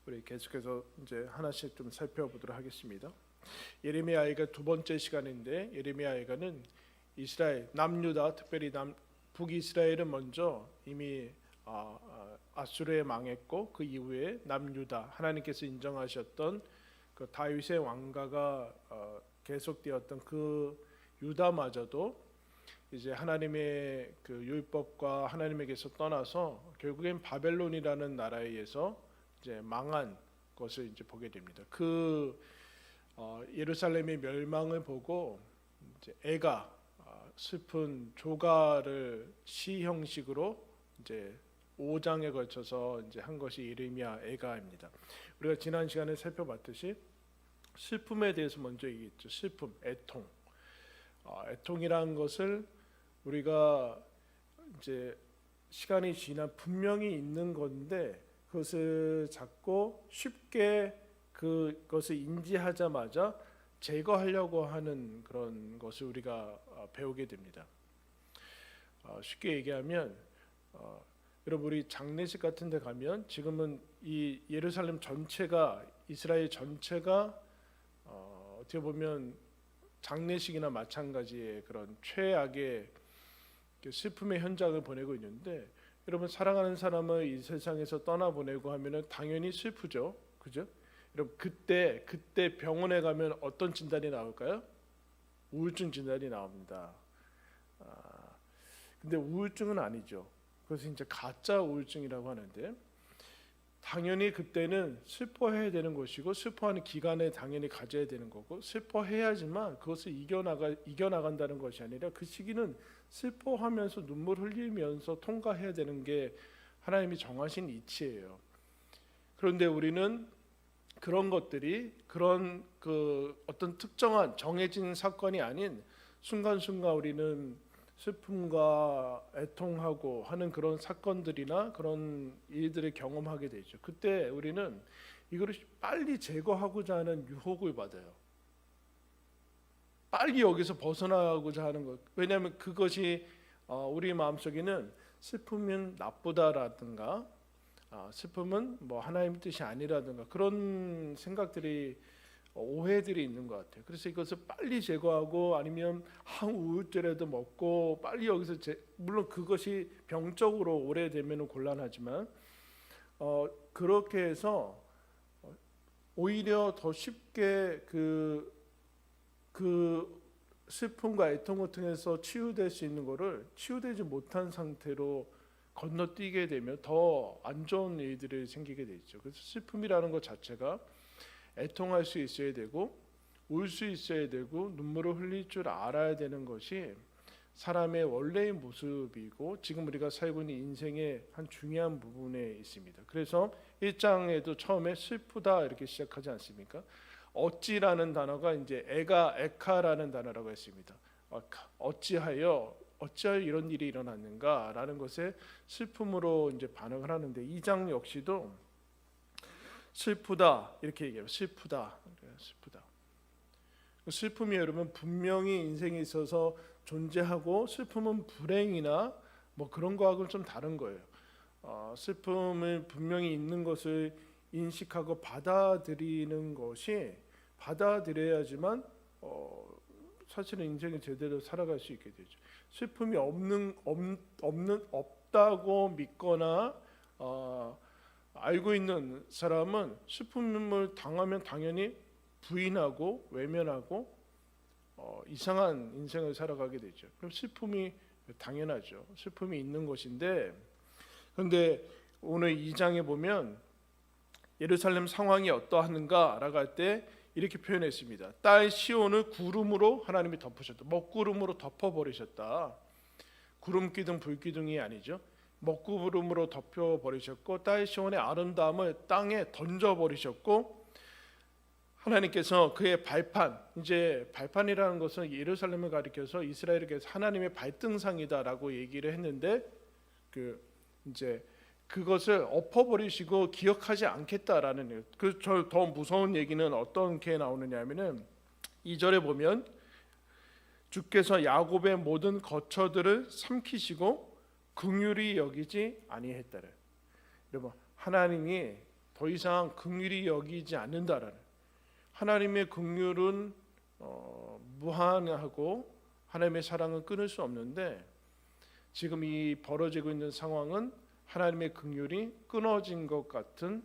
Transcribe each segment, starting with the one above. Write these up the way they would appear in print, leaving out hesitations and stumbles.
우리 계속해서 이제 하나씩 좀 살펴보도록 하겠습니다. 예레미야가 두 번째 시간인데, 예레미야가는 이스라엘 남유다, 특별히 북이스라엘은 먼저 이미 아수르에 망했고, 그 이후에 남유다, 하나님께서 인정하셨던 그 다윗의 왕가가 계속되었던 그 유다마저도 이제 하나님의 그 율법과 하나님에게서 떠나서 결국엔 바벨론이라는 나라에 의해서 이제 망한 것을 이제 보게 됩니다. 그 예루살렘의 멸망을 보고 이제 애가 슬픈 조가를 시 형식으로 이제 5장에 걸쳐서 이제 한 것이 예레미야 애가입니다. 우리가 지난 시간에 살펴봤듯이 슬픔에 대해서 먼저 얘기했죠. 슬픔, 애통. 애통이라는 것을 우리가 이제 시간이 지나 분명히 있는 건데, 그것을 잡고 쉽게 그것을 인지하자마자 제거하려고 하는 그런 것을 우리가 배우게 됩니다. 쉽게 얘기하면 여러분, 우리 장례식 같은 데 가면 지금은 이 예루살렘 전체가, 이스라엘 전체가 어떻게 보면 장례식이나 마찬가지의 그런 최악의 슬픔의 현장을 보내고 있는데, 여러분, 사랑하는 사람을 이 세상에서 떠나보내고 하면은 당연히 슬프죠, 그죠? 여러분, 그때 병원에 가면 어떤 진단이 나올까요? 우울증 진단이 나옵니다. 근데 우울증은 아니죠. 그래서 이제 가짜 우울증이라고 하는데, 당연히 그때는 슬퍼해야 되는 것이고, 슬퍼하는 기간에 당연히 가져야 되는 거고, 슬퍼해야지만 그것을 이겨나간다는 것이 아니라 그 시기는 슬퍼하면서 눈물 흘리면서 통과해야 되는 게 하나님이 정하신 이치예요. 그런데 우리는 그런 것들이 그런 그 어떤 특정한 정해진 사건이 아닌 순간순간 우리는 슬픔과 애통하고 하는 그런 사건들이나 그런 일들을 경험하게 되죠. 그때 우리는 이거를 빨리 제거하고자 하는 유혹을 받아요. 빨리 여기서 벗어나고자 하는 것. 왜냐하면 그것이 우리 마음속에는 슬픔은 나쁘다라든가, 슬픔은 뭐 하나님의 뜻이 아니라든가, 그런 생각들이, 오해들이 있는 것 같아요. 그래서 이것을 빨리 제거하고, 아니면 한 우울제라도 먹고 빨리 여기서 물론 그것이 병적으로 오래되면 곤란하지만 그렇게 해서 오히려 더 쉽게 그 슬픔과 애통을 통해서 치유될 수 있는 것을 치유되지 못한 상태로 건너뛰게 되면 더 안 좋은 일들이 생기게 되죠. 그래서 슬픔이라는 것 자체가 애통할 수 있어야 되고, 울 수 있어야 되고, 눈물을 흘릴 줄 알아야 되는 것이 사람의 원래의 모습이고, 지금 우리가 살고 있는 인생의 한 중요한 부분에 있습니다. 그래서 1장에도 처음에 슬프다 이렇게 시작하지 않습니까? 어찌라는 단어가 이제 에카라는 단어라고 했습니다. 어찌하여 이런 일이 일어났는가라는 것에 슬픔으로 이제 반응을 하는데, 2장 역시도 슬프다 이렇게 얘기해요. 슬프다. 슬픔이 여러분 분명히 인생에 있어서 존재하고, 슬픔은 불행이나 뭐 그런 거하고는 좀 다른 거예요. 슬픔을 분명히 있는 것을 인식하고 받아들이는 것이, 받아들여야지만 사실은 인생을 제대로 살아갈 수 있게 되죠. 슬픔이 없다고 믿거나 알고 있는 사람은 슬픔을 당하면 당연히 부인하고 외면하고 이상한 인생을 살아가게 되죠. 그럼 슬픔이 당연하죠. 슬픔이 있는 것인데, 그런데 오늘 2장에 보면 예루살렘 상황이 어떠한가라고 할 때 이렇게 표현했습니다. 딸 시온을 구름으로 하나님이 덮으셨다. 먹구름으로 덮어버리셨다. 구름 기둥 불 기둥이 아니죠. 먹구름으로 덮여버리셨고, 딸 시온의 아름다움을 땅에 던져버리셨고, 하나님께서 그의 발판, 이제 발판이라는 것은 예루살렘을 가리켜서 이스라엘에게서 하나님의 발등상이다라고 얘기를 했는데, 이제 그것을 엎어버리시고 기억하지 않겠다라는, 더 무서운 얘기는 어떻게 나오느냐면은 2절에 보면 주께서 야곱의 모든 거처들을 삼키시고 긍휼히 여기지 아니했다를. 여러분, 하나님이 더 이상 긍휼히 여기지 않는다라는, 하나님의 긍휼은 무한하고 하나님의 사랑은 끊을 수 없는데, 지금 이 벌어지고 있는 상황은 하나님의 긍휼이 끊어진 것 같은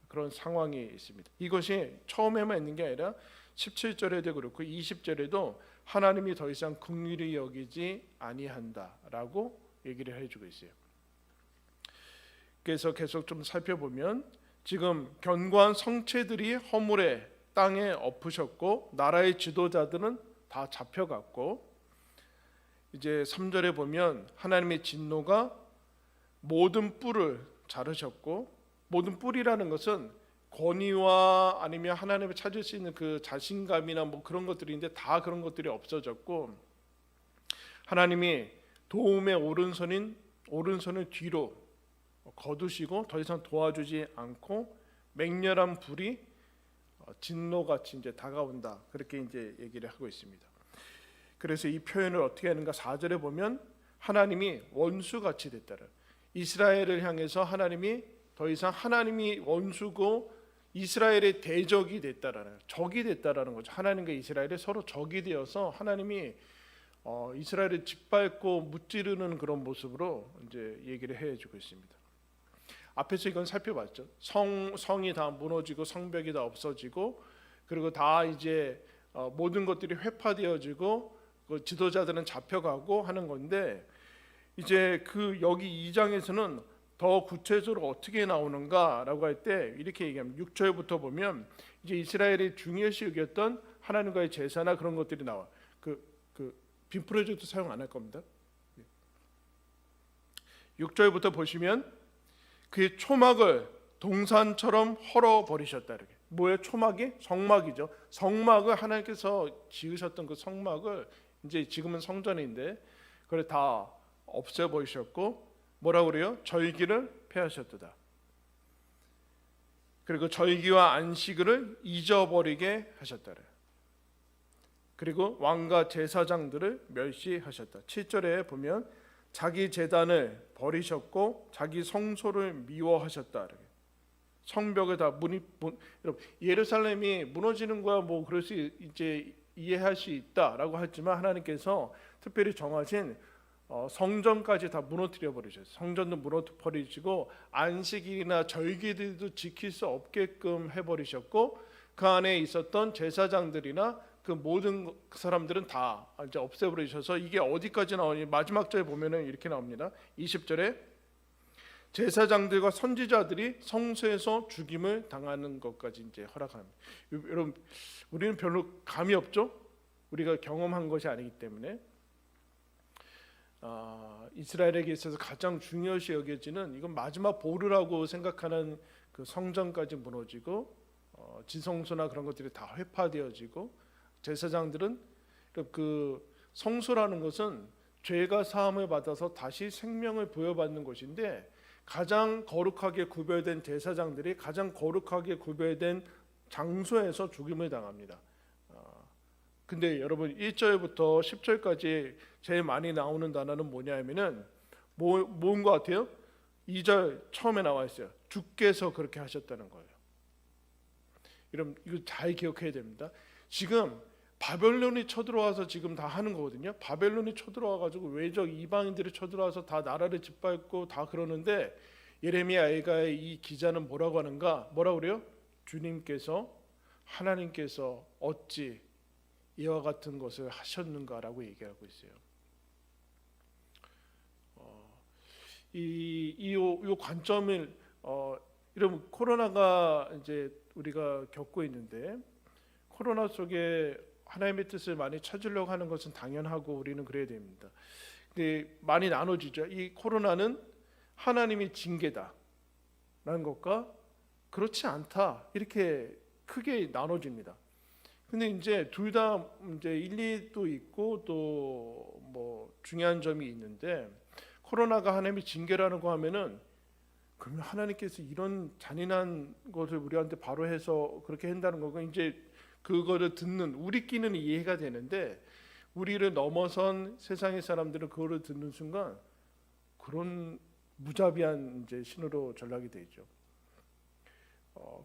그런 상황이 있습니다. 이것이 처음에만 있는 게 아니라 17절에도 그렇고 20절에도 하나님이 더 이상 긍휼히 여기지 아니한다라고 얘기를 해주고 있어요. 그래서 계속 좀 살펴보면 지금 견고한 성체들이 허물에 땅에 엎으셨고 나라의 지도자들은 다 잡혀갔고, 이제 3절에 보면 하나님의 진노가 모든 뿔을 자르셨고, 모든 뿔이라는 것은 권위와 아니면 하나님을 찾을 수 있는 그 자신감이나 뭐 그런 것들인데 다 그런 것들이 없어졌고, 하나님이 도움의 오른손을 뒤로 거두시고 더 이상 도와주지 않고 맹렬한 불이 진노같이 이제 다가온다, 그렇게 이제 얘기를 하고 있습니다. 그래서 이 표현을 어떻게 하는가, 4절에 보면 하나님이 원수같이 됐다는, 이스라엘을 향해서 하나님이 더 이상 하나님이 원수고 이스라엘의 대적이 됐다라는, 적이 됐다라는 거죠. 하나님과 이스라엘이 서로 적이 되어서 하나님이 이스라엘을 짓밟고 무찌르는 그런 모습으로 이제 얘기를 해주고 있습니다. 앞에서 이건 살펴봤죠. 성이 다 무너지고 성벽이 다 없어지고, 그리고 다 이제 모든 것들이 회파되어지고 그 지도자들은 잡혀가고 하는 건데, 이제 그 여기 2장에서는 더 구체적으로 어떻게 나오는가라고 할 때 이렇게 얘기하면, 6절부터 보면 이제 이스라엘이 중요시 여겼던 하나님과의 제사나 그런 것들이 나와. 빔 프로젝트 사용 안 할 겁니다. 6절부터 보시면 그의 초막을 동산처럼 헐어버리셨다. 이렇게. 뭐예요? 초막이? 성막이죠. 성막을 하나님께서 지으셨던 그 성막을 이제 지금은 성전인데 그걸 다 없애버리셨고, 뭐라고 그래요? 절기를 폐하셨도다. 그리고 절기와 안식일을 잊어버리게 하셨다. 그리고 왕과 제사장들을 멸시하셨다. 7절에 보면 자기 제단을 버리셨고 자기 성소를 미워하셨다. 성벽에 다 여러분, 예루살렘이 무너지는 거야 뭐 그럴 수 이제 이해할 수 있다라고 하지만, 하나님께서 특별히 정하신 성전까지 다 무너뜨려 버리셨어요. 성전도 무너뜨려 버리시고 안식일이나 절기들도 지킬 수 없게끔 해버리셨고, 그 안에 있었던 제사장들이나 그 모든 사람들은 다 이제 없애버리셔서, 이게 어디까지 나오니 마지막 절에 보면은 이렇게 나옵니다. 20절에 제사장들과 선지자들이 성소에서 죽임을 당하는 것까지 이제 허락합니다. 여러분, 우리는 별로 감이 없죠. 우리가 경험한 것이 아니기 때문에. 이스라엘에게 있어서 가장 중요시 여겨지는, 이건 마지막 보루라고 생각하는 그 성전까지 무너지고 지성소나 그런 것들이 다 회파되어지고, 제사장들은 그 성소라는 것은 죄가 사함을 받아서 다시 생명을 부여받는 곳인데, 가장 거룩하게 구별된 제사장들이 가장 거룩하게 구별된 장소에서 죽임을 당합니다. 근데 여러분 1절부터 10절까지 제일 많이 나오는 단어는 뭐냐면은 뭔 것 같아요? 2절 처음에 나와 있어요. 주께서 그렇게 하셨다는 거예요. 여러분 이거 잘 기억해야 됩니다. 지금 바벨론이 쳐들어와서 지금 다 하는 거거든요. 바벨론이 쳐들어와가지고 외적 이방인들이 쳐들어와서 다 나라를 짓밟고 다 그러는데, 예레미야 애가의 이 기자는 뭐라고 하는가? 뭐라고 그래요? 주님께서, 하나님께서 어찌 이와 같은 것을 하셨는가라고 얘기하고 있어요. 이 관점을 여러분, 코로나가 이제 우리가 겪고 있는데, 코로나 속에 하나님의 뜻을 많이 찾으려고 하는 것은 당연하고 우리는 그래야 됩니다. 근데 많이 나눠지죠. 이 코로나는 하나님의 징계다라는 것과 그렇지 않다, 이렇게 크게 나눠집니다. 근데 이제 둘 다 이제 일리도 있고 또 뭐 중요한 점이 있는데, 코로나가 하나님의 징계라는 거 하면은, 그러면 하나님께서 이런 잔인한 것을 우리한테 바로 해서 그렇게 한다는 거가, 이제 그거를 듣는 우리끼리는 이해가 되는데, 우리를 넘어선 세상의 사람들은 그거를 듣는 순간 그런 무자비한 이제 신으로 전락이 되죠.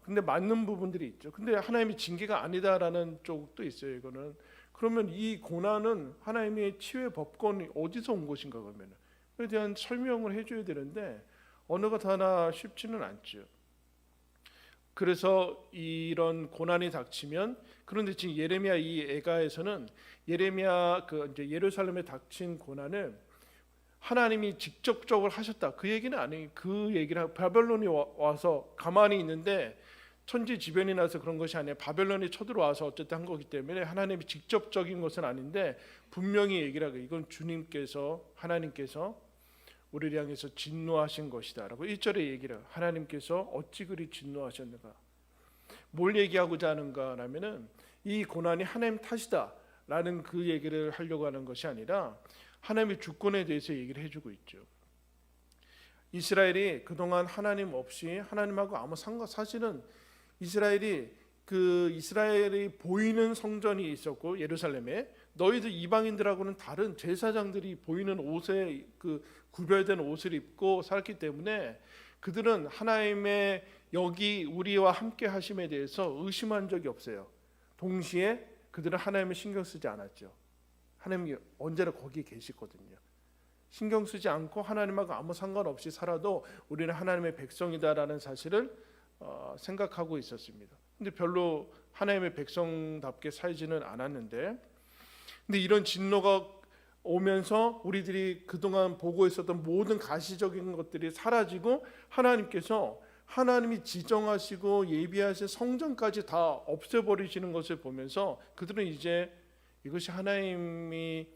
근데 맞는 부분들이 있죠. 근데 하나님이 징계가 아니다라는 쪽도 있어요. 이거는 그러면 이 고난은 하나님의 치유의 법권이 어디서 온 것인가 그러면 그에 대한 설명을 해줘야 되는데 언어가 다 쉽지는 않죠. 그래서 이런 고난이 닥치면 그런데 지금 예레미야 이 애가에서는 예레미야 그 이제 예루살렘에 닥친 고난을 하나님이 직접적으로 하셨다 그 얘기는 아니에요. 그 얘기를 바벨론이 와서 가만히 있는데 천지지변이 나서 그런 것이 아니라 바벨론이 쳐들어와서 어쨌든 한 거기 때문에 하나님이 직접적인 것은 아닌데 분명히 얘기를 하고 이건 주님께서 하나님께서 우리를 향해서 진노하신 것이다라고 1절에 얘기를 해요. 하나님께서 어찌 그리 진노하셨는가. 뭘 얘기하고자 하는가 하면은 이 고난이 하나님 탓이다라는 그 얘기를 하려고 하는 것이 아니라 하나님의 주권에 대해서 얘기를 해주고 있죠. 이스라엘이 그동안 하나님 없이 하나님하고 아무 상관 사실은 이스라엘이 보이는 성전이 있었고 예루살렘에 너희들 이방인들하고는 다른 제사장들이 보이는 옷에 그 구별된 옷을 입고 살았기 때문에 그들은 하나님의 여기 우리와 함께 하심에 대해서 의심한 적이 없어요. 동시에 그들은 하나님을 신경 쓰지 않았죠. 하나님이 언제나 거기 계시거든요. 신경 쓰지 않고 하나님하고 아무 상관없이 살아도 우리는 하나님의 백성이다라는 사실을 생각하고 있었습니다. 근데 별로 하나님의 백성답게 살지는 않았는데 근데 이런 진노가 오면서 우리들이 그동안 보고 있었던 모든 가시적인 것들이 사라지고 하나님께서 하나님이 지정하시고 예비하신 성전까지 다 없애버리시는 것을 보면서 그들은 이제 이것이 하나님이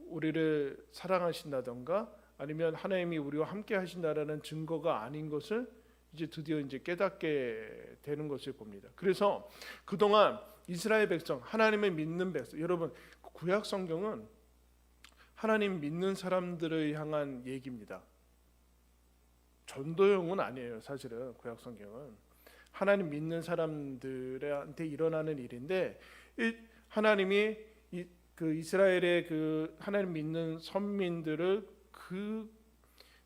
우리를 사랑하신다던가 아니면 하나님이 우리와 함께 하신다라는 증거가 아닌 것을 이제 드디어 이제 깨닫게 되는 것을 봅니다. 그래서 그동안 이스라엘 백성, 하나님을 믿는 백성, 여러분 구약 성경은 하나님 믿는 사람들을 향한 얘기입니다. 전도용은 아니에요. 사실은 구약 성경은 하나님 믿는 사람들한테 일어나는 일인데 하나님이 그 이스라엘의 그 하나님 믿는 선민들을 그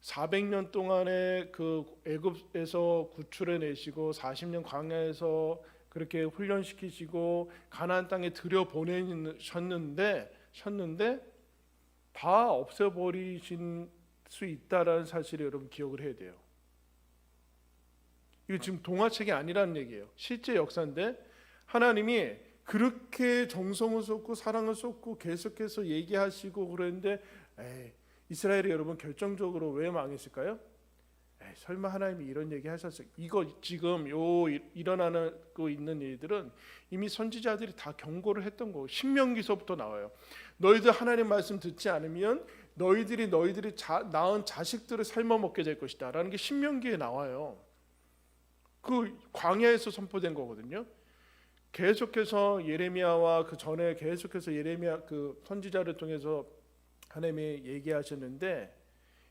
400년 동안의 그 애굽에서 구출해 내시고 40년 광야에서 그렇게 훈련시키시고 가나안 땅에 들여 보내셨는데 다 없애버리신 수 있다라는 사실을 여러분 기억을 해야 돼요. 이거 지금 동화책이 아니라는 얘기예요. 실제 역사인데 하나님이 그렇게 정성을 쏟고 사랑을 쏟고 계속해서 얘기하시고 그랬는데 이스라엘이 여러분 결정적으로 왜 망했을까요? 설마 하나님이 이런 얘기 하셨어요? 이거 지금 일어나고 있는 일들은 이미 선지자들이 다 경고를 했던 거고 신명기서부터 나와요. 너희들 하나님 말씀 듣지 않으면 너희들이 낳은 자식들을 삶아 먹게 될 것이다 라는 게 신명기에 나와요. 그 광야에서 선포된 거거든요. 계속해서 예레미야와 그 전에 계속해서 예레미야 그 선지자를 통해서 하나님이 얘기하셨는데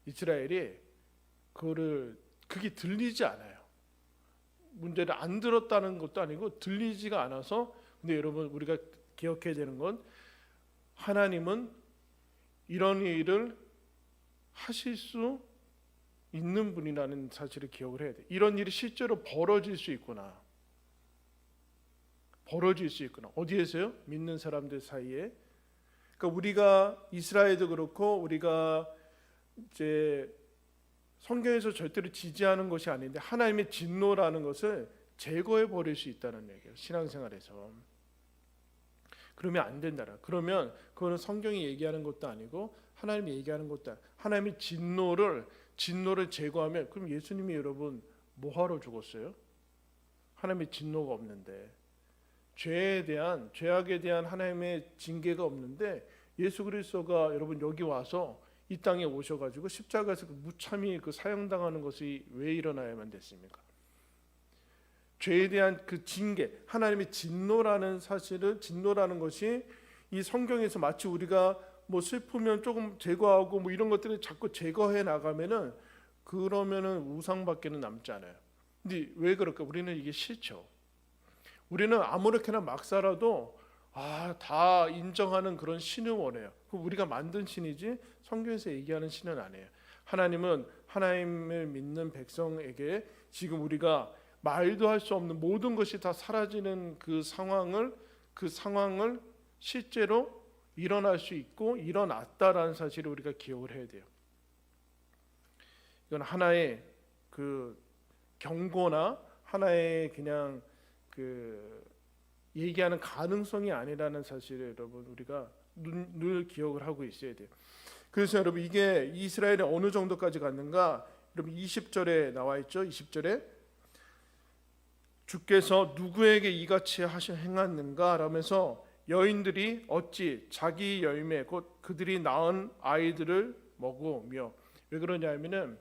이스라엘이 그게 들리지 않아요. 문제를 안 들었다는 것도 아니고 들리지가 않아서 근데 여러분 우리가 기억해야 되는 건 하나님은 이런 일을 하실 수 있는 분이라는 사실을 기억을 해야 돼. 이런 일이 실제로 벌어질 수 있구나. 어디에서요? 믿는 사람들 사이에. 그러니까 우리가 이스라엘도 그렇고 우리가 이제 성경에서 절대로 지지하는 것이 아닌데 하나님의 진노라는 것을 제거해 버릴 수 있다는 얘기예요. 신앙생활에서. 그러면 안 된다라. 그러면 그거는 성경이 얘기하는 것도 아니고 하나님이 얘기하는 것도 아니고 하나님의 진노를 제거하면 그럼 예수님이 여러분 뭐하러 죽었어요? 하나님의 진노가 없는데 죄악에 대한 하나님의 징계가 없는데 예수 그리스도가 여러분 여기 와서 이 땅에 오셔가지고 십자가에서 무참히 사형당하는 것이 왜 일어나야만 됐습니까? 죄에 대한 그 징계, 하나님의 진노라는 것이 이 성경에서 마치 우리가 뭐 슬프면 조금 제거하고 뭐 이런 것들을 자꾸 제거해 나가면은 그러면은 우상밖에는 남지 않아요. 근데 왜 그럴까? 우리는 이게 싫죠. 우리는 아무렇게나 막 살아도 다 인정하는 그런 신을 원해요. 우리가 만든 신이지 성경에서 얘기하는 신은 아니에요. 하나님은 하나님을 믿는 백성에게 지금 우리가 말도 할 수 없는 모든 것이 다 사라지는 그 상황을 실제로 일어날 수 있고 일어났다라는 사실을 우리가 기억을 해야 돼요. 이건 하나의 그 경고나 하나의 그냥 그 얘기하는 가능성이 아니라는 사실을 여러분 우리가 늘 기억을 하고 있어야 돼요. 그래서 여러분 이게 이스라엘이 어느 정도까지 갔는가? 여러분 20절에 나와 있죠. 20절에 주께서 누구에게 이같이 행하는가 라면서 여인들이 어찌 자기 열매 곧 그들이 낳은 아이들을 먹으며, 왜 그러냐면은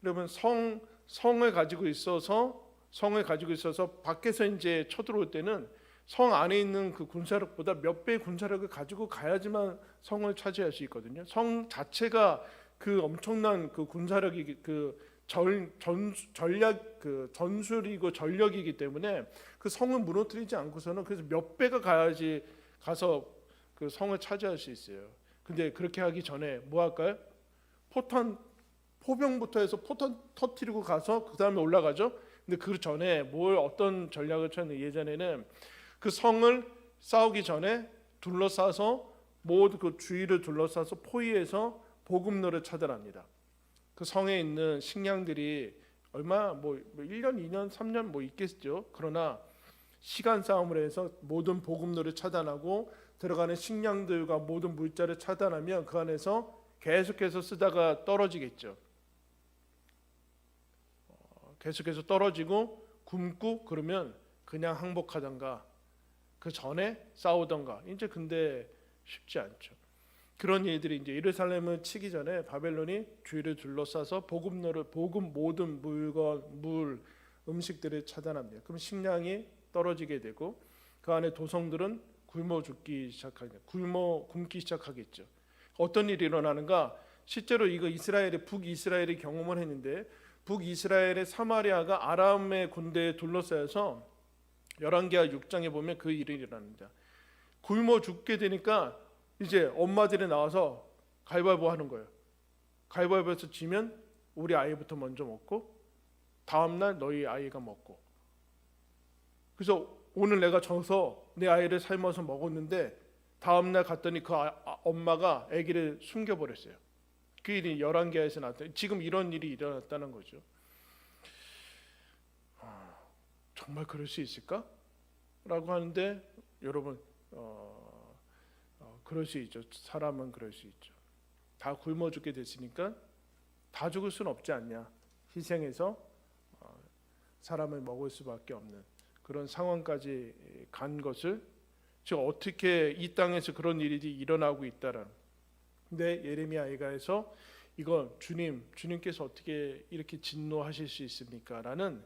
여러분 성을 가지고 있어서 밖에서 이제 쳐들어올 때는 성 안에 있는 그 군사력보다 몇 배의 군사력을 가지고 가야지만 성을 차지할 수 있거든요. 성 자체가 그 엄청난 그 군사력이 전술이고 전력이기 때문에 그 성을 무너뜨리지 않고서는 그래서 몇 배가 가야지 가서 그 성을 차지할 수 있어요. 근데 그렇게 하기 전에 뭐 할까요? 포병부터 해서 포탄 터뜨리고 가서 그 다음에 올라가죠. 근데 그 전에 어떤 전략을 쳤는데, 예전에는 그 성을 싸우기 전에 둘러싸서 모두 그 주위를 둘러싸서 포위해서 보급로를 차단합니다. 그 성에 있는 식량들이 얼마 1년, 2년, 3년 있겠죠. 그러나 시간 싸움을 해서 모든 보급로를 차단하고 들어가는 식량들과 모든 물자를 차단하면 그 안에서 계속해서 쓰다가 떨어지겠죠. 계속해서 떨어지고 굶고 그러면 그냥 항복하던가 그 전에 싸우던가. 이제 근데 쉽지 않죠. 그런 일들이 이제 예루살렘을 치기 전에 바벨론이 주위를 둘러싸서 모든 물건, 음식들을 차단합니다. 그럼 식량이 떨어지게 되고 그 안에 도성들은 굶기 시작하겠죠. 어떤 일이 일어나는가? 실제로 이거 북이스라엘이 경험을 했는데, 북이스라엘의 사마리아가 아람의 군대에 둘러싸여서 열왕기하 6장에 보면 그 일이 일어납니다. 굶어 죽게 되니까 이제 엄마들이 나와서 가위바위보 하는 거예요. 가위바위보에서 지면 우리 아이부터 먼저 먹고 다음날 너희 아이가 먹고. 그래서 오늘 내가 져서 내 아이를 삶아서 먹었는데 다음날 갔더니 그 엄마가 아기를 숨겨버렸어요. 그 일이 열왕기하에서 나왔다. 지금 이런 일이 일어났다는 거죠. 정말 그럴 수 있을까? 라고 하는데 여러분 그럴 수 있죠. 사람은 그럴 수 있죠. 다 굶어 죽게 됐으니까 다 죽을 수는 없지 않냐. 희생해서 사람을 먹을 수밖에 없는 그런 상황까지 간 것을, 즉 어떻게 이 땅에서 그런 일이 일어나고 있다라는. 근데 예레미야에서 이건 주님께서 어떻게 이렇게 진노하실 수 있습니까? 라는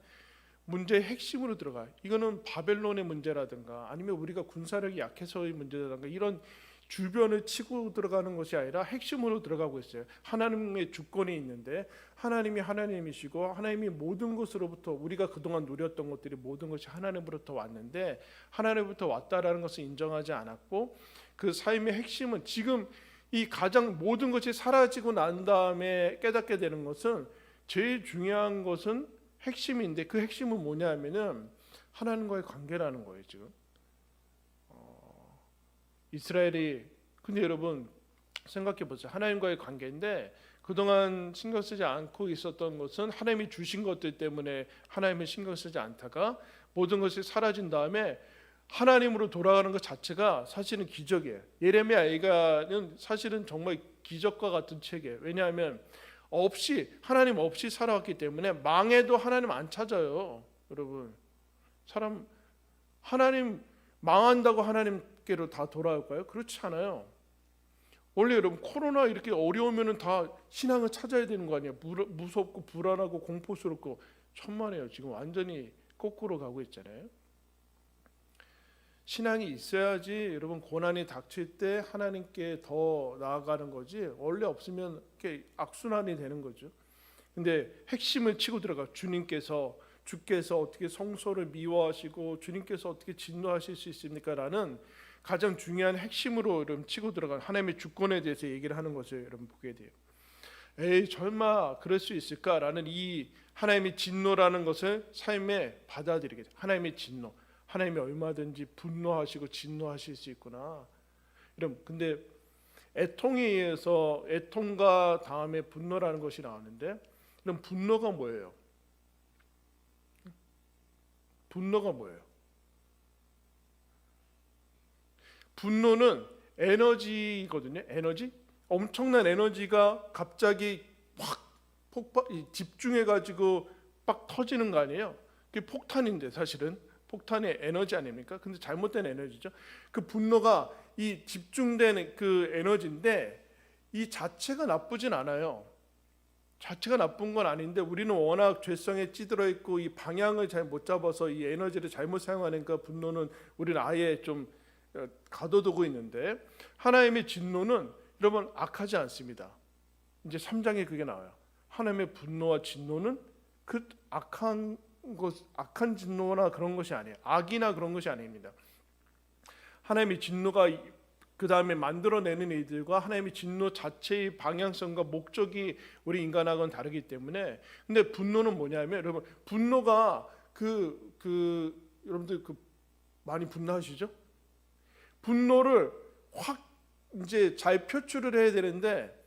문제의 핵심으로 들어가요. 이거는 바벨론의 문제라든가 아니면 우리가 군사력이 약해서의 문제라든가 이런 주변을 치고 들어가는 것이 아니라 핵심으로 들어가고 있어요. 하나님의 주권이 있는데 하나님이 하나님이시고 하나님이 모든 것으로부터 우리가 그동안 누렸던 것들이 모든 것이 하나님으로부터 왔는데 하나님으로부터 왔다라는 것을 인정하지 않았고, 그 삶의 핵심은 지금 이 가장 모든 것이 사라지고 난 다음에 깨닫게 되는 것은, 제일 중요한 것은 핵심인데 그 핵심은 뭐냐 하면은 하나님과의 관계라는 거예요. 지금 이스라엘이, 근데 여러분 생각해 보세요. 하나님과의 관계인데 그동안 신경 쓰지 않고 있었던 것은 하나님이 주신 것들 때문에 하나님을 신경 쓰지 않다가 모든 것이 사라진 다음에 하나님으로 돌아가는 것 자체가 사실은 기적이에요. 예레미야는 사실은 정말 기적과 같은 책이에요. 왜냐하면 하나님 없이 살아왔기 때문에 망해도 하나님 안 찾아요. 여러분, 하나님 망한다고 하나님께로 다 돌아올까요? 그렇지 않아요. 원래 여러분 코로나 이렇게 어려우면은 다 신앙을 찾아야 되는 거 아니에요? 무섭고 불안하고 공포스럽고 천만에요. 지금 완전히 거꾸로 가고 있잖아요. 신앙이 있어야지 여러분 고난이 닥칠 때 하나님께 더 나아가는 거지, 원래 없으면 이렇게 악순환이 되는 거죠. 근데 핵심을 치고 들어가. 주께서 어떻게 성소를 미워하시고 주님께서 어떻게 진노하실 수 있습니까? 라는 가장 중요한 핵심으로 여러분 치고 들어간 하나님의 주권에 대해서 얘기를 하는 것을 여러분 보게 돼요. 에이 설마 그럴 수 있을까라는 이 하나님의 진노라는 것을 삶에 받아들이게 돼요. 하나님의 진노, 하나님이 얼마든지 분노하시고 진노하실 수 있구나. 이런 근데 애통에 의해서 애통과 다음에 분노라는 것이 나오는데, 그럼 분노가 뭐예요? 분노가 뭐예요? 분노는 에너지거든요. 에너지, 엄청난 에너지가 갑자기 확 폭발, 집중해가지고 빡 터지는 거 아니에요? 그게 폭탄인데 사실은 폭탄의 에너지 아닙니까? 근데 잘못된 에너지죠. 그 분노가 이 집중된 그 에너지인데 이 자체가 나쁘진 않아요. 자체가 나쁜 건 아닌데 우리는 워낙 죄성에 찌들어 있고 이 방향을 잘 못 잡아서 이 에너지를 잘못 사용하니까 분노는 우리는 아예 좀 가둬두고 있는데, 하나님의 진노는 여러분 악하지 않습니다. 이제 3장에 그게 나와요. 하나님의 분노와 진노는 그 악한 진노나 그런 것이 아니에요. 악이나 그런 것이 아닙니다. 하나님의 진노가 그 다음에 만들어내는 일들과 하나님의 진노 자체의 방향성과 목적이 우리 인간하고는 다르기 때문에. 근데 분노는 뭐냐면, 여러분 분노가 여러분들 많이 분노하시죠? 분노를 확 이제 잘 표출을 해야 되는데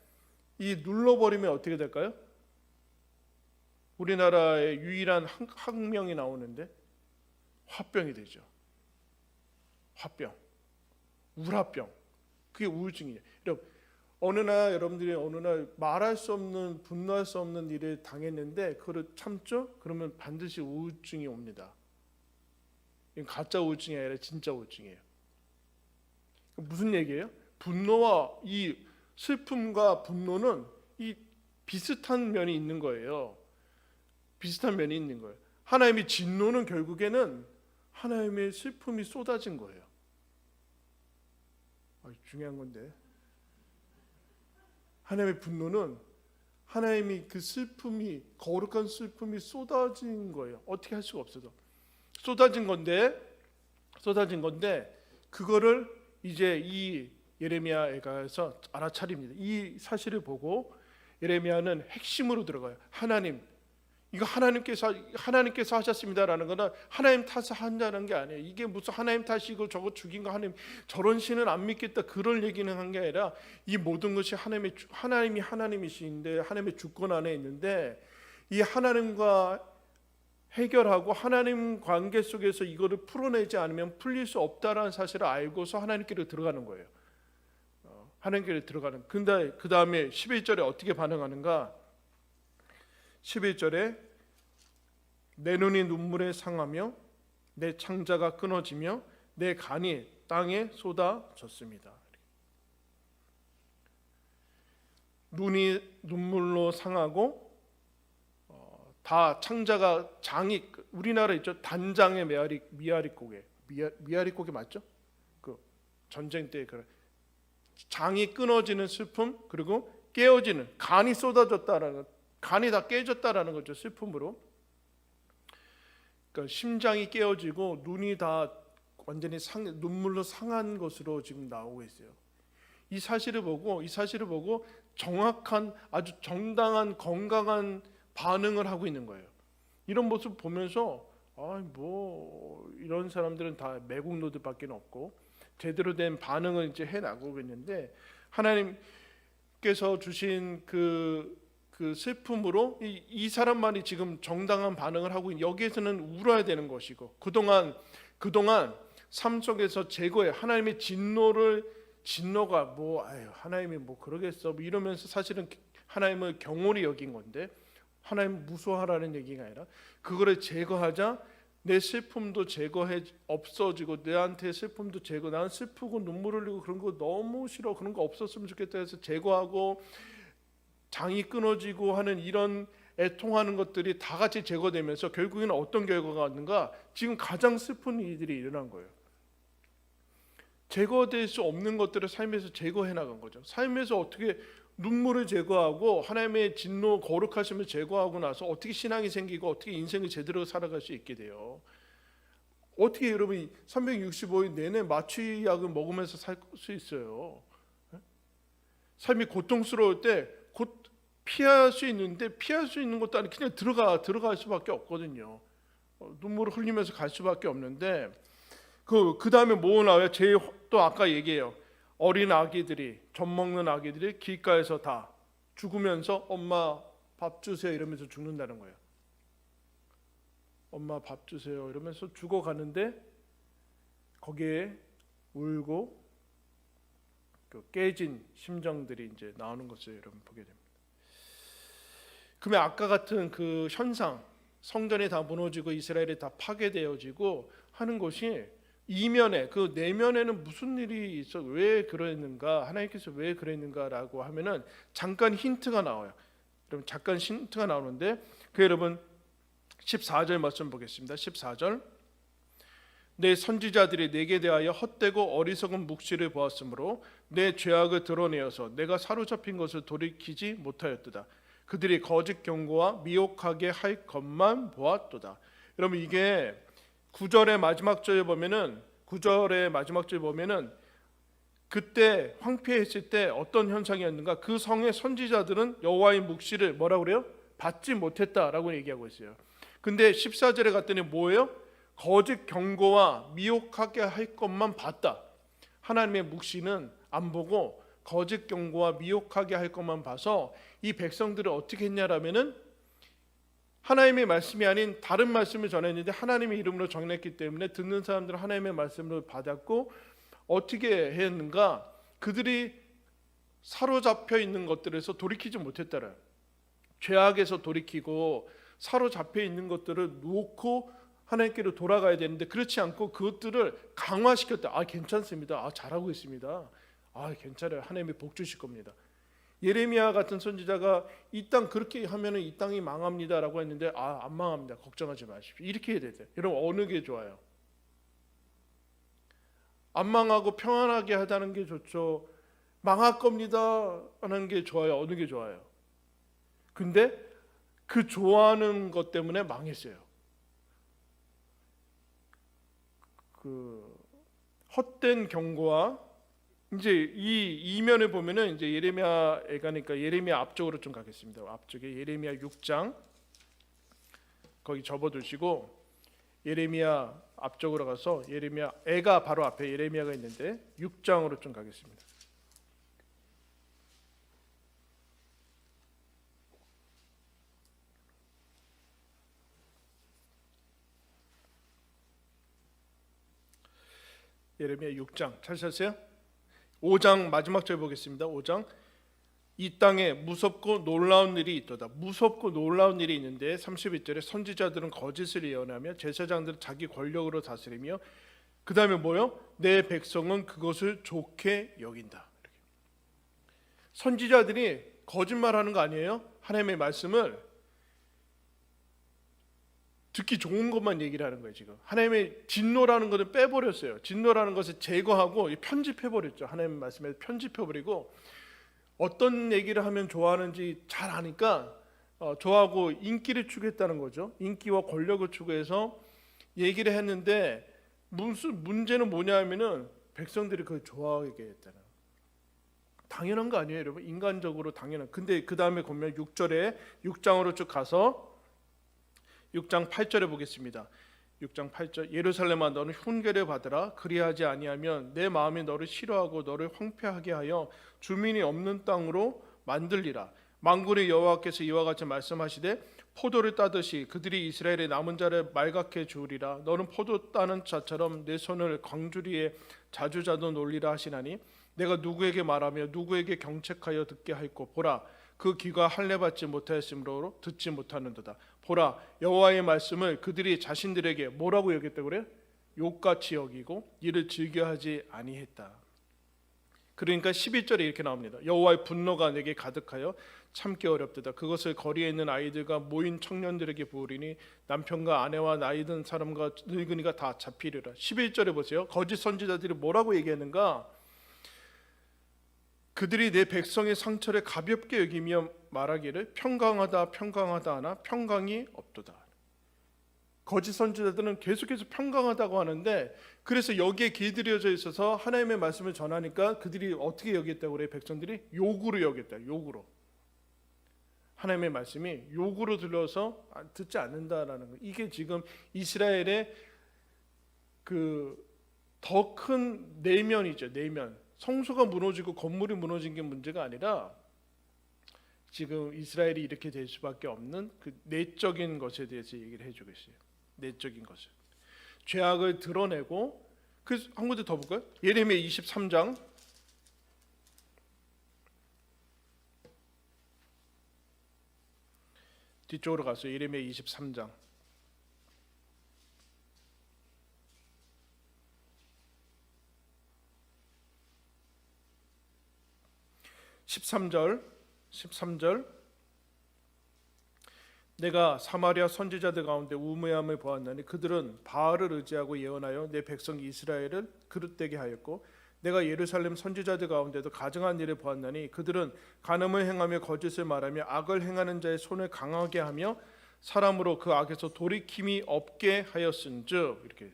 이 눌러버리면 어떻게 될까요? 우리나라의 유일한 학명이 나오는데 화병이 되죠. 화병, 우라병, 그게 우울증이에요. 여러분 여러분들이 어느 날 말할 수 없는, 분노할 수 없는 일을 당했는데 그걸 참죠? 그러면 반드시 우울증이 옵니다. 이건 가짜 우울증이 아니라 진짜 우울증이에요. 무슨 얘기예요? 분노와 이 슬픔과 분노는 이 비슷한 면이 있는 거예요. 비슷한 면이 있는 거예요. 하나님의 진노는 결국에는 하나님의 슬픔이 쏟아진 거예요. 중요한 건데, 하나님의 분노는 하나님이 그 슬픔이, 거룩한 슬픔이 쏟아진 거예요. 어떻게 할 수가 없어서 쏟아진 건데 그거를 이제 이 예레미야에서 알아차립니다. 이 사실을 보고 예레미야는 핵심으로 들어가요. 하나님, 이거 하나님께서 하셨습니다라는 거는 하나님 탓을 한다는 게 아니에요. 이게 무슨 하나님 탓이고 저거 죽인 거 하나님, 저런 신은 안 믿겠다, 그럴 얘기는 한 게 아니라 이 모든 것이 하나님이 하나님이신데 하나님의 주권 안에 있는데, 이 하나님과 해결하고 하나님 관계 속에서 이거를 풀어내지 않으면 풀릴 수 없다라는 사실을 알고서 하나님께로 들어가는 거예요. 하나님께로 들어가는. 근데 그 다음에 11절에 어떻게 반응하는가? 11절에 내 눈이 눈물에 상하며 내 창자가 끊어지며 내 간이 땅에 쏟아졌습니다. 눈이 눈물로 상하고 다 창자가, 장이, 우리나라 있죠, 단장의 미아리고개 맞죠? 그 전쟁 때 그 장이 끊어지는 슬픔, 그리고 깨어지는, 간이 쏟아졌다라는, 간이 다 깨졌다라는 거죠, 슬픔으로. 그러니까 심장이 깨어지고 눈이 다 완전히 눈물로 상한 것으로 지금 나오고 있어요. 이 사실을 보고 정확한, 아주 정당한, 건강한 반응을 하고 있는 거예요. 이런 모습 보면서 이런 사람들은 다 매국노들밖에 없고 제대로 된 반응을 이제 해 나가고 있는데, 하나님께서 주신 그 슬픔으로 이 사람만이 지금 정당한 반응을 하고 있는, 여기에서는 울어야 되는 것이고, 그동안 삶 속에서 제거해 하나님의 진노가 하나님이 그러겠어 이러면서 사실은 하나님을 경홀히 여긴 건데, 하나님 무서워하라는 얘기가 아니라 그거를 제거하자 내 슬픔도 없어지고, 내한테 슬픔도 제거, 난 슬프고 눈물 흘리고 그런 거 너무 싫어, 그런 거 없었으면 좋겠다 해서 제거하고, 장이 끊어지고 하는 이런 애통하는 것들이 다 같이 제거되면서 결국에는 어떤 결과가 왔는가? 지금 가장 슬픈 일들이 일어난 거예요. 제거될 수 없는 것들을 삶에서 제거해 나간 거죠. 삶에서 어떻게 눈물을 제거하고 하나님의 진노, 거룩하심을 제거하고 나서 어떻게 신앙이 생기고 어떻게 인생을 제대로 살아갈 수 있게 돼요? 어떻게 여러분이 365일 내내 마취약을 먹으면서 살 수 있어요? 삶이 고통스러울 때 피할 수 있는데 피할 수 있는 것도 아니고 그냥 들어갈 수밖에 없거든요. 눈물을 흘리면서 갈 수밖에 없는데 그 다음에 뭐 나와요? 또 아까 얘기해요. 어린 아기들이, 젖 먹는 아기들이 길가에서 다 죽으면서 엄마 밥 주세요 이러면서 죽는다는 거예요. 엄마 밥 주세요 이러면서 죽어가는데 거기에 울고 그 깨진 심정들이 이제 나오는 것을 여러분 보게 됩니다. 그러면 아까 같은 그 현상, 성전이 다 무너지고 이스라엘이 다 파괴되어지고 하는 것이 이면에, 그 내면에는 무슨 일이 있어, 왜 그랬는가, 하나님께서 왜 그랬는가라고 하면은 잠깐 힌트가 나와요. 여러분 잠깐 힌트가 나오는데 그 여러분 14절 말씀 보겠습니다. 14절. 내 선지자들이 내게 대하여 헛되고 어리석은 묵시를 보았으므로 내 죄악을 드러내어서 내가 사로잡힌 것을 돌이키지 못하였도다. 그들이 거짓 경고와 미혹하게 할 것만 보았도다. 여러분 이게 9절의 마지막 절에 보면은 그때 황폐했을 때 어떤 현상이었는가? 그 성의 선지자들은 여호와의 묵시를 뭐라고 그래요? 받지 못했다라고 얘기하고 있어요. 근데 14절에 갔더니 뭐예요? 거짓 경고와 미혹하게 할 것만 봤다. 하나님의 묵시는 안 보고 거짓 경고와 미혹하게 할 것만 봐서 이 백성들을 어떻게 했냐라면은 하나님의 말씀이 아닌 다른 말씀을 전했는데 하나님의 이름으로 전했기 때문에 듣는 사람들은 하나님의 말씀을 받았고 어떻게 했는가? 그들이 사로잡혀 있는 것들에서 돌이키지 못했다라. 죄악에서 돌이키고 사로잡혀 있는 것들을 놓고 하나님께로 돌아가야 되는데 그렇지 않고 그것들을 강화시켰다. 괜찮습니다. 잘하고 있습니다. 괜찮아요. 하나님이 복 주실 겁니다. 예레미야 같은 선지자가 이 땅 그렇게 하면은 이 땅이 망합니다라고 했는데 안 망합니다. 걱정하지 마십시오. 이렇게 해야 돼요. 여러분 어느 게 좋아요? 안 망하고 평안하게 하다는 게 좋죠. 망할 겁니다 하는 게 좋아요. 어느 게 좋아요? 근데 그 좋아하는 것 때문에 망했어요. 그 헛된 경고와 이제 이 이면을 보면은 이제 예레미야에 가니까 예레미야 앞쪽으로 좀 가겠습니다. 앞쪽에 예레미야 6장 거기 접어두시고 예레미야 앞쪽으로 가서 예레미야 애가 바로 앞에 예레미야가 있는데 6장으로 좀 가겠습니다. 예레미야 6장 찾으셨어요? 5장 마지막 절 보겠습니다. 5장. 이 땅에 무섭고 놀라운 일이 있도다. 무섭고 놀라운 일이 있는데 31절에 선지자들은 거짓을 예언하며 제사장들은 자기 권력으로 다스리며 그 다음에 뭐요? 내 백성은 그것을 좋게 여긴다. 이렇게. 선지자들이 거짓말하는 거 아니에요? 하나님의 말씀을 듣기 좋은 것만 얘기를 하는 거예요. 지금 하나님의 진노라는 것을 빼버렸어요. 진노라는 것을 제거하고 편집해버렸죠. 하나님의 말씀에 편집해버리고 어떤 얘기를 하면 좋아하는지 잘 아니까 좋아하고 인기를 추구했다는 거죠. 인기와 권력을 추구해서 얘기를 했는데 문제는 뭐냐면은 백성들이 그걸 좋아하게 했다는. 당연한 거 아니에요, 여러분? 인간적으로 당연한. 근데 그 다음에 보면 6장으로 쭉 가서 6장 8절에 보겠습니다. 6장 8절. 예루살렘아 너는 훈계를 받으라. 그리하지 아니하면 내 마음이 너를 싫어하고 너를 황폐하게 하여 주민이 없는 땅으로 만들리라. 만군의 여호와께서 이와 같이 말씀하시되 포도를 따듯이 그들이 이스라엘의 남은 자를 말갛게 주우리라. 너는 포도 따는 자처럼 내 손을 광주리에 자주자주 놀리라 하시나니 내가 누구에게 말하며 누구에게 경책하여 듣게 하였고 보라 그 귀가 할례받지 못하였으므로 듣지 못하는도다. 보라 여호와의 말씀을 그들이 자신들에게 뭐라고 여겼다고 그래요? 욕같이 여기고 이를 즐겨하지 아니했다. 그러니까 11절에 이렇게 나옵니다. 여호와의 분노가 내게 가득하여 참기 어렵도다. 그것을 거리에 있는 아이들과 모인 청년들에게 부으리니 남편과 아내와 나이 든 사람과 늙은이가 다 잡히리라. 11절에 보세요. 거짓 선지자들이 뭐라고 얘기하는가? 그들이 내 백성의 상처를 가볍게 여기며 말하기를 평강하다 하나 평강이 없도다. 거짓 선지자들은 계속해서 평강하다고 하는데 그래서 여기에 길들여져 있어서 하나님의 말씀을 전하니까 그들이 어떻게 여겼다고 그래요? 백성들이 욕으로 여겼다. 욕으로. 하나님의 말씀이 욕으로 들려서 듣지 않는다라는 거. 이게 지금 이스라엘의 그 더 큰 내면이죠. 내면. 성소가 무너지고 건물이 무너진 게 문제가 아니라 지금 이스라엘이 이렇게 될 수밖에 없는 그 내적인 것에 대해서 얘기를 해주고 있어요. 내적인 것을. 죄악을 드러내고 그래서 한 군데 더 볼까요? 예레미야 23장 뒤쪽으로 가서 예레미야 23장 13절 내가 사마리아 선지자들 가운데 우매함을 보았나니 그들은 바알을 의지하고 예언하여 내 백성 이스라엘을 그릇되게 하였고 내가 예루살렘 선지자들 가운데도 가증한 일을 보았나니 그들은 간음을 행하며 거짓을 말하며 악을 행하는 자의 손을 강하게 하며 사람으로 그 악에서 돌이킴이 없게 하였은즉 이렇게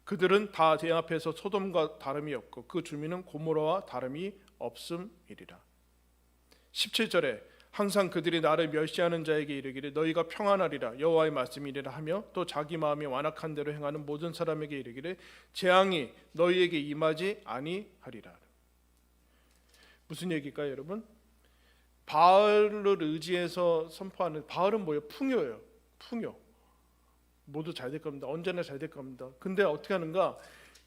그들은 다 제 앞에서 소돔과 다름이 없고 그 주민은 고모라와 다름이 없음이리라. 17절에 항상 그들이 나를 멸시하는 자에게 이르기를 너희가 평안하리라 여호와의 말씀이리라 하며 또 자기 마음이 완악한 대로 행하는 모든 사람에게 이르기를 재앙이 너희에게 임하지 아니하리라. 무슨 얘기일까요, 여러분? 바알을 의지해서 선포하는 바알은 뭐예요? 풍요예요. 풍요. 모두 잘 될 겁니다. 언제나 잘 될 겁니다. 근데 어떻게 하는가?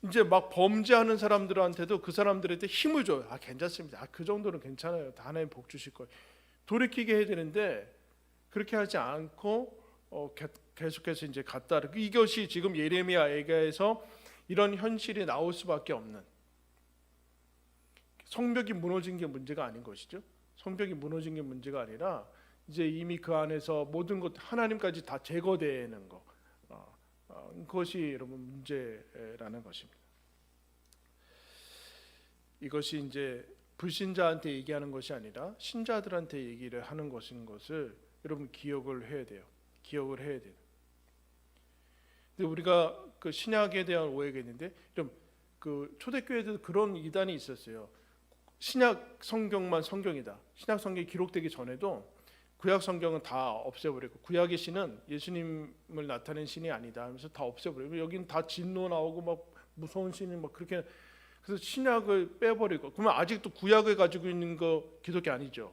이제 막 범죄하는 사람들한테도 그 사람들한테 힘을 줘요. 괜찮습니다. 그 정도는 괜찮아요. 다 하나님 복 주실 거예요. 돌이키게 해야 되는데 그렇게 하지 않고 계속해서 이제 갔다. 이것이 지금 예레미야 예가에서 이런 현실이 나올 수밖에 없는 성벽이 무너진 게 문제가 아닌 것이죠. 성벽이 무너진 게 문제가 아니라 이제 이미 그 안에서 모든 것 하나님까지 다 제거되는 거. 그것이 여러분 문제라는 것입니다. 이것이 이제 불신자한테 얘기하는 것이 아니라 신자들한테 얘기를 하는 것인 것을 여러분 기억을 해야 돼요. 기억을 해야 돼요. 근데 우리가 그 신약에 대한 오해가 있는데, 좀 그 초대교회도 그런 이단이 있었어요. 신약 성경만 성경이다. 신약 성경이 기록되기 전에도 구약 성경은 다 없애버리고 구약의 신은 예수님을 나타낸 신이 아니다 하면서 다 없애버리고 여기는 다 진노 나오고 막 무서운 신이 막 그렇게, 그래서 신약을 빼버리고, 그러면 아직도 구약을 가지고 있는 거 기독교 아니죠.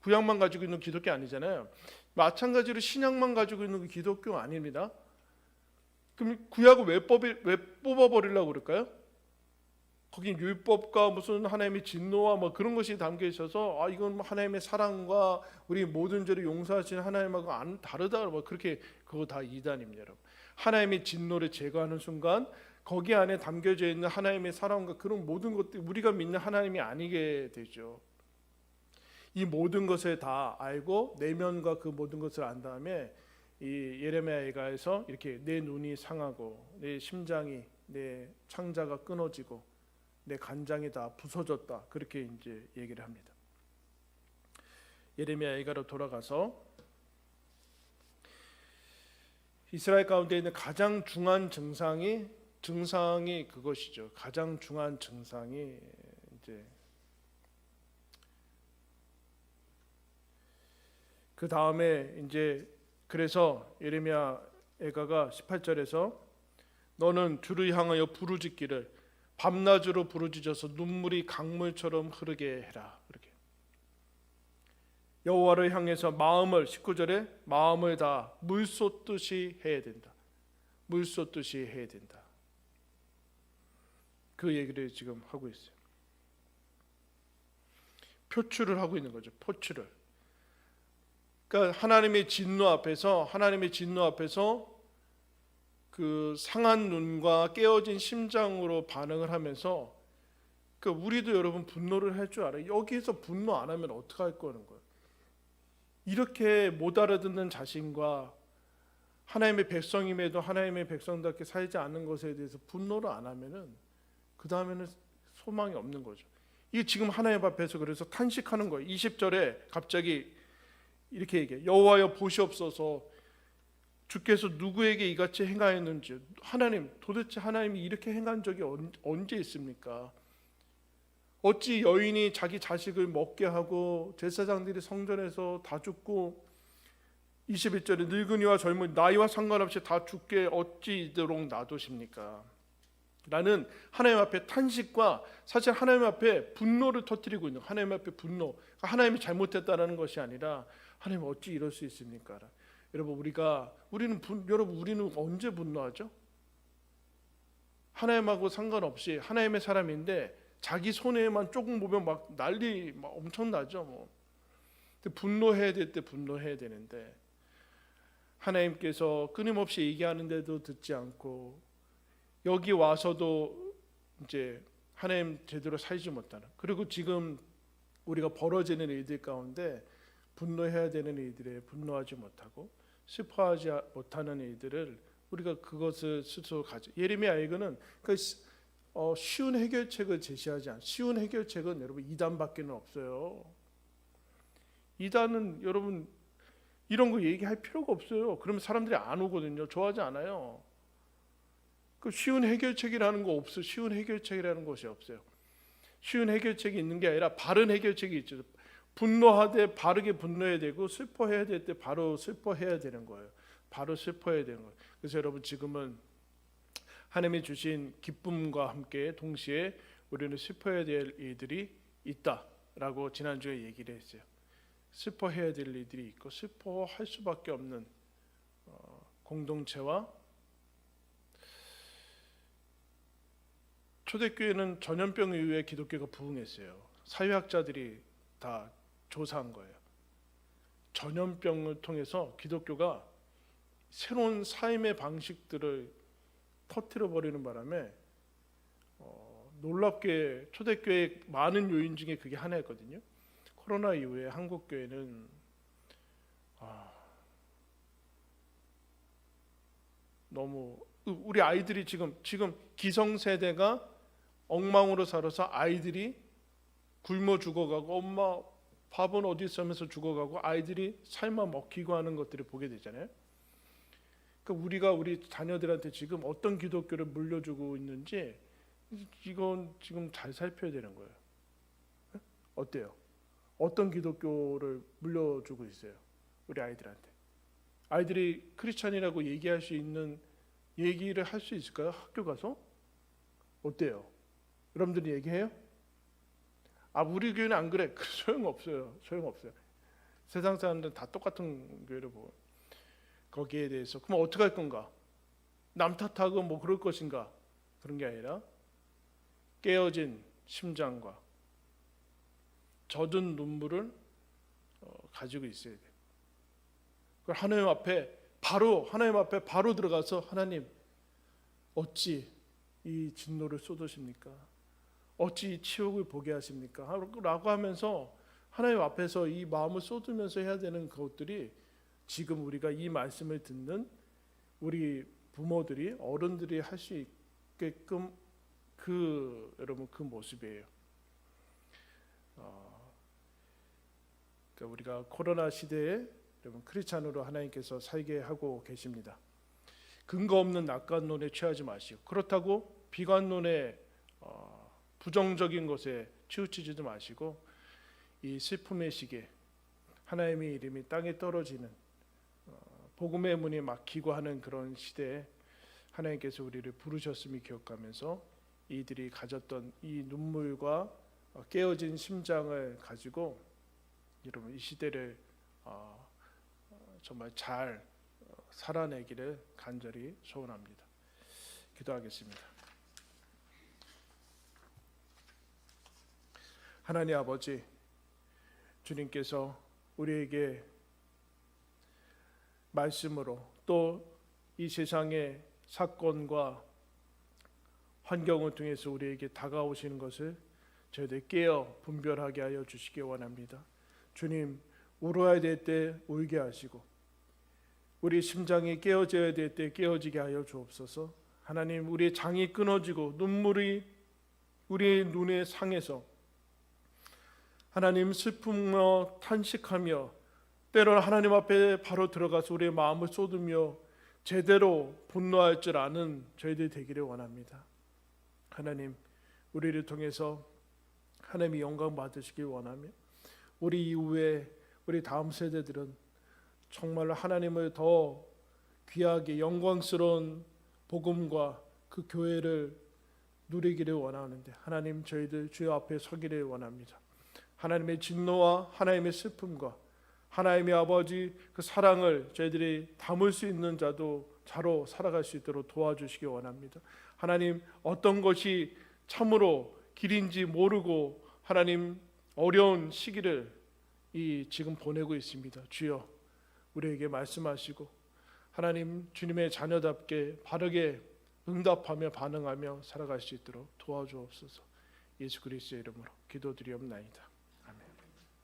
구약만 가지고 있는 기독교 아니잖아요. 마찬가지로 신약만 가지고 있는 거 기독교 아닙니다. 그럼 구약을 왜 뽑아버리려고 그럴까요? 거기 율법과 무슨 하나님의 진노와 뭐 그런 것이 담겨 있어서 이건 하나님의 사랑과 우리 모든 죄를 용서하시는 하나님하고 안 다르다, 뭐 그렇게, 그거 다 이단입니다, 여러분. 하나님의 진노를 제거하는 순간 거기 안에 담겨져 있는 하나님의 사랑과 그런 모든 것들, 우리가 믿는 하나님이 아니게 되죠. 이 모든 것을 다 알고 내면과 그 모든 것을 안 다음에 이 예레미야 예가에서 이렇게 내 눈이 상하고 내 심장이, 내 창자가 끊어지고 내 간장이 다 부서졌다, 그렇게 이제 얘기를 합니다. 예레미야 예가로 돌아가서 이스라엘 가운데 있는 가장 중한 증상이 그것이죠. 가장 중한 증상이 이제 그 다음에 이제 그래서 예레미야 예가가 18절에서 너는 주를 향하여 부르짖기를 밤낮으로 부르짖어서 눈물이 강물처럼 흐르게 해라. 이렇게 여호와를 향해서 마음을, 19절에 마음을 다 물 쏟듯이 해야 된다. 물 쏟듯이 해야 된다. 그 얘기를 지금 하고 있어요. 표출을 하고 있는 거죠. 표출을. 그러니까 하나님의 진노 앞에서 그 상한 눈과 깨어진 심장으로 반응을 하면서, 그 우리도 여러분 분노를 할 줄 알아요. 여기에서 분노 안 하면 어떻게 할 거는 거예요. 이렇게 못 알아듣는 자신과 하나님의 백성임에도 하나님의 백성답게 살지 않는 것에 대해서 분노를 안 하면은 그 다음에는 소망이 없는 거죠. 이게 지금 하나님 앞에서 그래서 탄식하는 거예요. 20절에 갑자기 이렇게 얘기해요. 여호와여 보시옵소서, 주께서 누구에게 이같이 행하였는지. 하나님, 도대체 하나님이 이렇게 행한 적이 언제 있습니까? 어찌 여인이 자기 자식을 먹게 하고 제사장들이 성전에서 다 죽고 21절에 늙은이와 젊은 나이와 상관없이 다 죽게 어찌 이토록 놔두십니까? 라는 하나님 앞에 탄식과 사실 하나님 앞에 분노를 터뜨리고 있는, 하나님 앞에 분노, 하나님이 잘못했다라는 것이 아니라 하나님 어찌 이럴 수 있습니까? 여러분 우리는 언제 분노하죠? 하나님하고 상관없이 하나님의 사람인데 자기 손해만 조금 보면 막 난리 막 엄청 나죠. 뭐. 분노해야 될 때 분노해야 되는데 하나님께서 끊임없이 얘기하는데도 듣지 않고 여기 와서도 이제 하나님 제대로 살지 못하는, 그리고 지금 우리가 벌어지는 일들 가운데 분노해야 되는 일들에 분노하지 못하고 슬퍼하지 못하는 일들을 우리가 그것을 스스로 가져. 예레미야에게는 쉬운 해결책을 제시하지 않. 쉬운 해결책은 여러분 이단밖에는 없어요. 이단은 여러분 이런 거 얘기할 필요가 없어요. 그러면 사람들이 안 오거든요. 좋아하지 않아요. 그 쉬운 해결책이라는 거 없어. 쉬운 해결책이라는 것이 없어요. 쉬운 해결책이 있는 게 아니라 바른 해결책이 있죠. 분노하되 바르게 분노해야 되고 슬퍼해야 될 때 바로 슬퍼해야 되는 거예요. 바로 슬퍼해야 되는 거예요. 그래서 여러분 지금은 하나님이 주신 기쁨과 함께 동시에 우리는 슬퍼해야 될 일들이 있다라고 지난주에 얘기를 했어요. 슬퍼해야 될 일들이 있고 슬퍼할 수밖에 없는 공동체와, 초대교회는 전염병 이후에 기독교가 부흥했어요. 사회학자들이 다 조사한 거예요. 전염병을 통해서 기독교가 새로운 삶의 방식들을 터뜨려 버리는 바람에 놀랍게 초대교회 많은 요인 중에 그게 하나였거든요. 코로나 이후에 한국 교회는 너무 우리 아이들이 지금 기성세대가 엉망으로 살아서 아이들이 굶어 죽어가고 엄마 밥은 어디 있으면서 죽어가고 아이들이 삶아 먹히고 하는 것들을 보게 되잖아요. 그러니까 우리가 우리 자녀들한테 지금 어떤 기독교를 물려주고 있는지 이건 지금 잘 살펴야 되는 거예요. 어때요? 어떤 기독교를 물려주고 있어요? 우리 아이들한테. 아이들이 크리스찬이라고 얘기할 수 있는 얘기를 할 수 있을까요? 학교 가서? 어때요? 여러분들이 얘기해요? 우리 교회는 안 그래. 소용없어요. 세상 사람들은 다 똑같은 교회를 보고 거기에 대해서 그럼 어떻게 할 건가? 남 탓하고 뭐 그럴 것인가? 그런 게 아니라 깨어진 심장과 젖은 눈물을 가지고 있어야 돼. 하나님 앞에 바로 들어가서 하나님 어찌 이 진노를 쏟으십니까? 어찌 이 치욕을 보게 하십니까? 라고 하면서 하나님 앞에서 이 마음을 쏟으면서 해야 되는 것들이 지금 우리가 이 말씀을 듣는 우리 부모들이 어른들이 할 수 있게끔 여러분 그 모습이에요. 그러니까 우리가 코로나 시대에 여러분 크리스찬으로 하나님께서 살게 하고 계십니다. 근거 없는 낙관론에 취하지 마시고 그렇다고 비관론에 부정적인 것에 치우치지도 마시고 이 슬픔의 시기에 하나님의 이름이 땅에 떨어지는 복음의 문이 막히고 하는 그런 시대에 하나님께서 우리를 부르셨음을 기억하면서 이들이 가졌던 이 눈물과 깨어진 심장을 가지고 여러분 이 시대를 정말 잘 살아내기를 간절히 소원합니다. 기도하겠습니다. 하나님 아버지, 주님께서 우리에게 말씀으로 또 이 세상의 사건과 환경을 통해서 우리에게 다가오시는 것을 저희들 깨어 분별하게 하여 주시기 원합니다. 주님, 울어야 될 때 울게 하시고 우리 심장이 깨어져야 될 때 깨어지게 하여 주옵소서. 하나님, 우리의 장이 끊어지고 눈물이 우리의 눈에 상해서 하나님 슬픔과 탄식하며 때로는 하나님 앞에 바로 들어가서 우리의 마음을 쏟으며 제대로 분노할 줄 아는 저희들이 되기를 원합니다. 하나님, 우리를 통해서 하나님이 영광 받으시길 원하며 우리 이후에 우리 다음 세대들은 정말로 하나님을 더 귀하게 영광스러운 복음과 그 교회를 누리기를 원하는데 하나님 저희들 주여 앞에 서기를 원합니다. 하나님의 진노와 하나님의 슬픔과 하나님의 아버지 그 사랑을 저희들이 담을 수 있는 자로 살아갈 수 있도록 도와주시기 원합니다. 하나님 어떤 것이 참으로 길인지 모르고 하나님 어려운 시기를 지금 보내고 있습니다. 주여 우리에게 말씀하시고 하나님 주님의 자녀답게 바르게 응답하며 반응하며 살아갈 수 있도록 도와주옵소서. 예수 그리스도의 이름으로 기도드리옵나이다.